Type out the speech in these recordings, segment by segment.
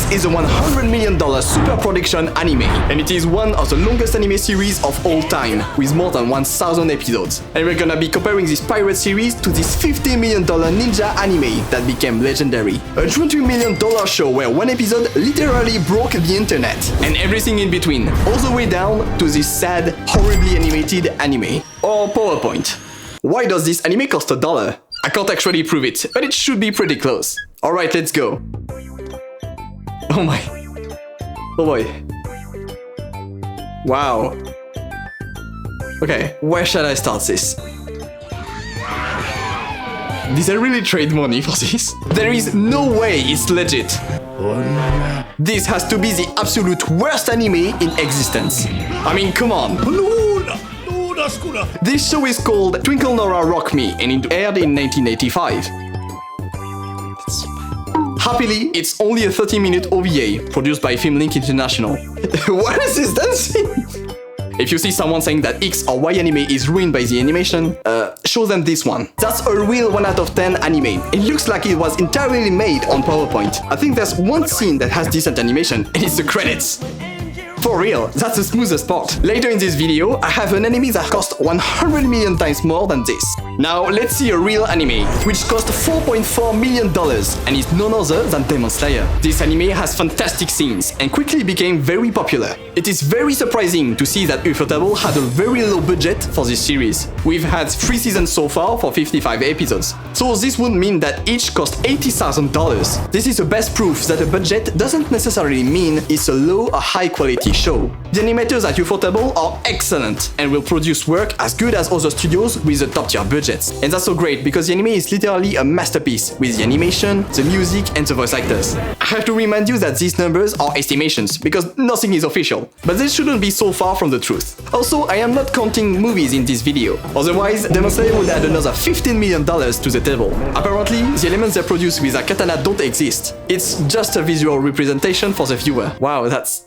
This is a $100 million super production anime, and it is one of the longest anime series of all time, with more than 1,000 episodes. And we're gonna be comparing this pirate series to this $50 million ninja anime that became legendary. A $20 million show where one episode literally broke the internet, and everything in between, all the way down to this sad, horribly animated anime. Or PowerPoint. Why does this anime cost $1? I can't actually prove it, but it should be pretty close. Alright, let's go. Oh my. Oh boy. Wow. Okay, where shall I start this? Did I really trade money for this? There is no way it's legit. This has to be the absolute worst anime in existence. I mean, come on. This show is called Twinkle Nora Rock Me and it aired in 1985. Happily, it's only a 30-minute OVA produced by Filmlink International. What is this dancing? If you see someone saying that X or Y anime is ruined by the animation, show them this one. That's a real 1 out of 10 anime. It looks like it was entirely made on PowerPoint. I think there's one scene that has decent animation, and it's the credits. For real, that's the smoothest part. Later in this video, I have an anime that cost 100 million times more than this. Now, let's see a real anime, which cost $4.4 million and is none other than Demon Slayer. This anime has fantastic scenes and quickly became very popular. It is very surprising to see that Ufotable had a very low budget for this series. We've had 3 seasons so far for 55 episodes. So this would mean that each cost $80,000. This is the best proof that a budget doesn't necessarily mean it's a low or high quality show. The animators at Ufotable are excellent and will produce work as good as other studios with a top tier budget. And that's so great because the anime is literally a masterpiece with the animation, the music and the voice actors. I have to remind you that these numbers are estimations because nothing is official, but this shouldn't be so far from the truth. Also, I am not counting movies in this video, otherwise Demon Slayer would add another $15 million to the table. Apparently, the elements they produce with a katana don't exist. It's just a visual representation for the viewer. Wow, that's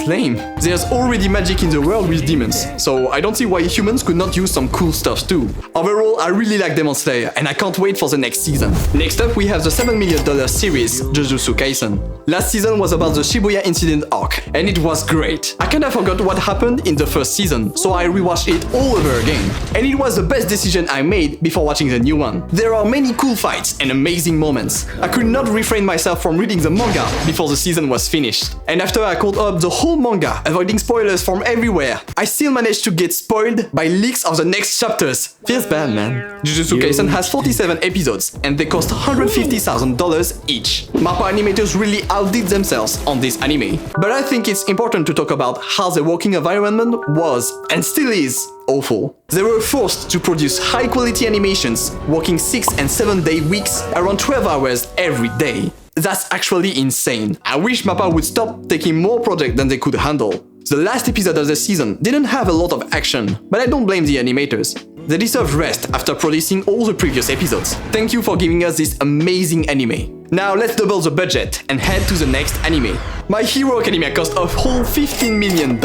lame. There's already magic in the world with demons, so I don't see why humans could not use some cool stuff too. Overall, I really like Demon Slayer, and I can't wait for the next season. Next up, we have the $7 million series, Jujutsu Kaisen. Last season was about the Shibuya incident arc, and it was great. I kinda forgot what happened in the first season, so I rewatched it all over again. And it was the best decision I made before watching the new one. There are many cool fights and amazing moments. I could not refrain myself from reading the manga before the season was finished. And after I caught up the whole manga, avoiding spoilers from everywhere, I still managed to get spoiled by leaks of the next chapters. Feels bad, man. Jujutsu Kaisen has 47 episodes, and they cost $150,000 each. MAPPA animators really outdid themselves on this anime. But I think it's important to talk about how the working environment was, and still is, awful. They were forced to produce high-quality animations, working 6 and 7 day weeks, around 12 hours every day. That's actually insane. I wish MAPPA would stop taking more projects than they could handle. The last episode of the season didn't have a lot of action, but I don't blame the animators. They deserve rest after producing all the previous episodes. Thank you for giving us this amazing anime. Now let's double the budget and head to the next anime. My Hero Academia cost a whole $15 million.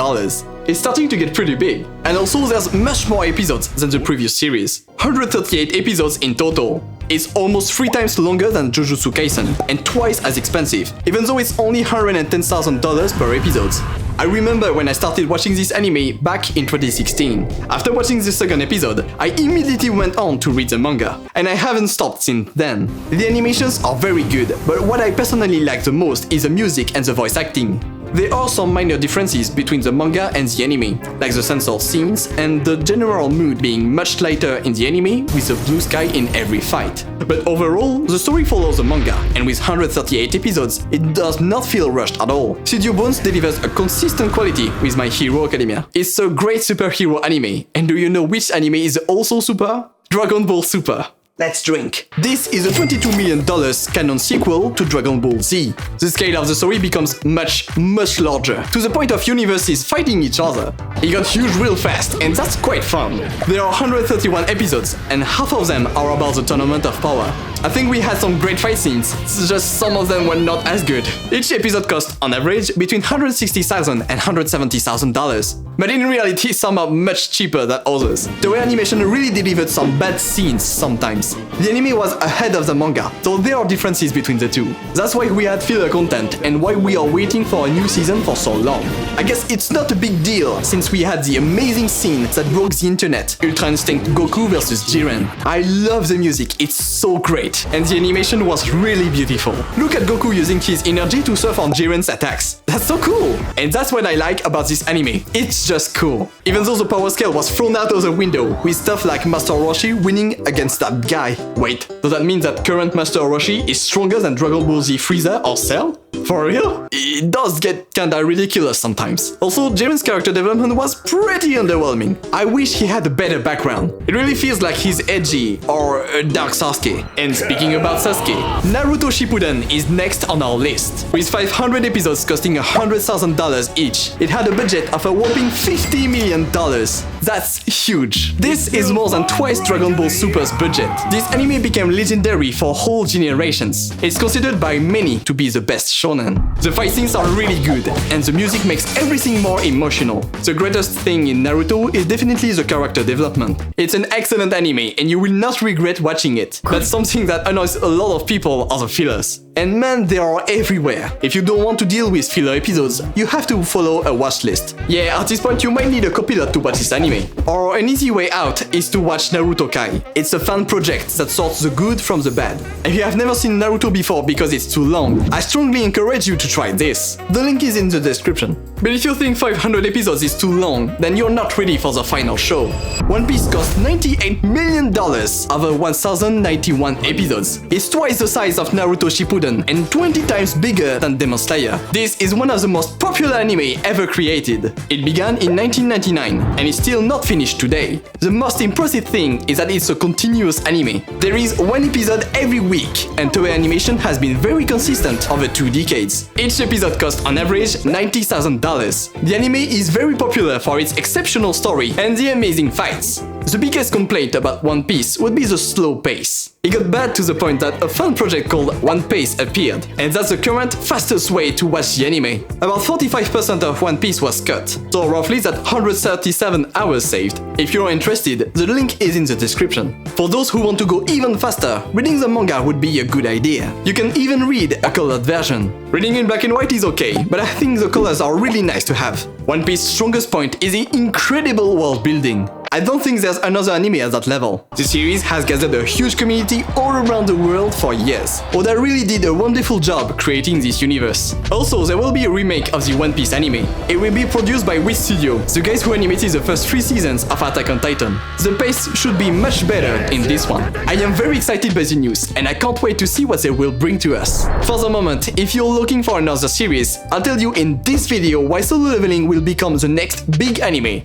It's starting to get pretty big. And also there's much more episodes than the previous series. 138 episodes in total. It's almost 3 times longer than Jujutsu Kaisen and twice as expensive, even though it's only $110,000 per episode. I remember when I started watching this anime back in 2016. After watching the second episode, I immediately went on to read the manga, and I haven't stopped since then. The animations are very good, but what I personally like the most is the music and the voice acting. There are some minor differences between the manga and the anime, like the censored scenes and the general mood being much lighter in the anime with a blue sky in every fight. But overall, the story follows the manga, and with 138 episodes, it does not feel rushed at all. Studio Bones delivers a consistent quality with My Hero Academia. It's a great superhero anime, and do you know which anime is also super? Dragon Ball Super. Let's drink. This is a $22 million canon sequel to Dragon Ball Z. The scale of the story becomes much larger, to the point of universes fighting each other. It got huge real fast, and that's quite fun. There are 131 episodes, and half of them are about the Tournament of Power. I think we had some great fight scenes, it's just some of them were not as good. Each episode cost, on average, between $160,000 and $170,000. But in reality, some are much cheaper than others. Toei Animation really delivered some bad scenes sometimes. The anime was ahead of the manga, so there are differences between the two. That's why we had filler content and why we are waiting for a new season for so long. I guess it's not a big deal since we had the amazing scene that broke the internet, Ultra Instinct Goku vs Jiren. I love the music, it's so great, and the animation was really beautiful. Look at Goku using his energy to surf on Jiren's attacks. That's so cool! And that's what I like about this anime. It's just cool. Even though the power scale was thrown out of the window, with stuff like Master Roshi winning against that guy. Wait, does that mean that current Master Roshi is stronger than Dragon Ball Z Frieza or Cell? For real? It does get kinda ridiculous sometimes. Also, Jiren's character development was pretty underwhelming. I wish he had a better background. It really feels like he's edgy, or a dark Sasuke. And speaking about Sasuke, Naruto Shippuden is next on our list. With 500 episodes costing $100,000 each, it had a budget of a whopping $50 million. That's huge. This is more than twice Dragon Ball Super's budget. This anime became legendary for whole generations. It's considered by many to be the best shonen. The fight scenes are really good, and the music makes everything more emotional. The greatest thing in Naruto is definitely the character development. It's an excellent anime, and you will not regret watching it. But something that annoys a lot of people are the fillers. And man, they are everywhere. If you don't want to deal with filler episodes, you have to follow a watch list. Yeah, at this point you might need a copilot to watch this anime. Or an easy way out is to watch Naruto Kai. It's a fan project that sorts the good from the bad. If you have never seen Naruto before because it's too long, I strongly encourage you to try this. The link is in the description. But if you think 500 episodes is too long, then you're not ready for the final show. One Piece cost $98 million over 1091 episodes. It's twice the size of Naruto Shippuden and 20 times bigger than Demon Slayer. This is one of the most popular anime ever created. It began in 1999 and is still not finished today. The most impressive thing is that it's a continuous anime. There is one episode every week, and Toei Animation has been very consistent over 2 decades. Each episode cost on average $90,000. The anime is very popular for its exceptional story and the amazing fights. The biggest complaint about One Piece would be the slow pace. It got bad to the point that a fan project called One Piece appeared, and that's the current fastest way to watch the anime. About 45% of One Piece was cut, so roughly that's 137 hours saved. If you're interested, the link is in the description. For those who want to go even faster, reading the manga would be a good idea. You can even read a colored version. Reading in black and white is okay, but I think the colors are really nice to have. One Piece's strongest point is the incredible world building. I don't think there's another anime at that level. The series has gathered a huge community all around the world for years. Oda really did a wonderful job creating this universe. Also, there will be a remake of the One Piece anime. It will be produced by Wit Studio, the guys who animated the first 3 seasons of Attack on Titan. The pace should be much better in this one. I am very excited by the news, and I can't wait to see what they will bring to us. For the moment, if you're looking for another series, I'll tell you in this video why Solo Leveling will become the next big anime.